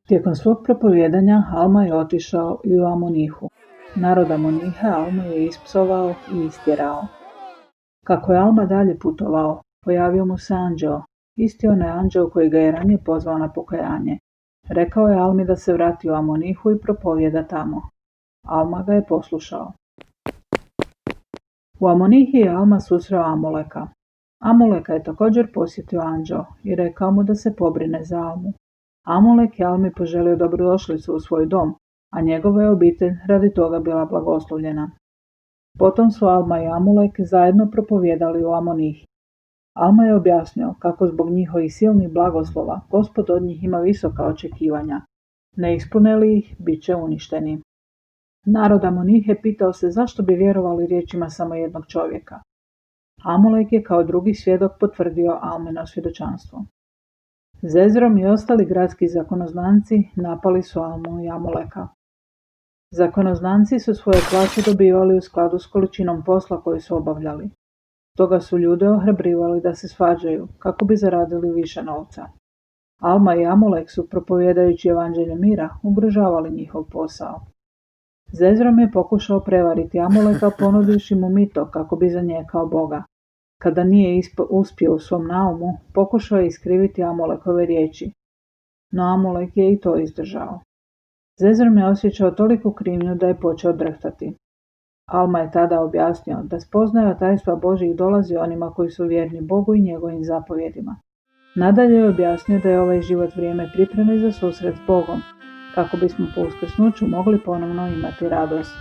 Tijekom svog propovijedanja Alma je otišao i u Amonihu. Narod Amonihe Almu je ispsovao i istjerao. Kako je Alma dalje putovao, pojavio mu se anđeo, isti onaj anđeo koji ga je ranije pozvao na pokajanje. Rekao je Almi da se vrati u Amonihu i propovijeda tamo. Alma ga je poslušao. U Amonihi je Alma susreo Amoleka. Amoleka je također posjetio anđeo i rekao mu da se pobrine za Almu. Amolek je Almi poželio dobrodošlicu u svoj dom, a njegova je obitelj radi toga bila blagoslovljena. Potom su Alma i Amolek zajedno propovijedali u Amonihi. Alma je objasnio kako zbog njihovih silnih blagoslova Gospod od njih ima visoka očekivanja. Ne ispune li ih, bit će uništeni. Narod Amonihe pitao se zašto bi vjerovali riječima samo jednog čovjeka. Amolek je kao drugi svjedok potvrdio Almino svjedočanstvo. Zezrom i ostali gradski zakonoznanci napali su Almu i Amoleka. Zakonoznanci su svoje plaće dobivali u skladu s količinom posla koji su obavljali. Stoga su ljude ohrabrivali da se svađaju kako bi zaradili više novca. Alma i Amolek su, propovijedajući evanđelje mira, ugrožavali njihov posao. Zezrom je pokušao prevariti Amoleka ponudivši mu mito kako bi zanijekao Boga. Kada nije uspio u svom naumu, pokušao je iskriviti Amolekove riječi. No Amolek je i to izdržao. Zezrom je osjećao toliku krivnju da je počeo drhtati. Alma je tada objasnio da spoznaja tajstva Božjih dolazi onima koji su vjerni Bogu i njegovim zapovjedima. Nadalje je objasnio da je ovaj život vrijeme pripreme za susret s Bogom, kako bismo po uskrsnuću mogli ponovno imati radost.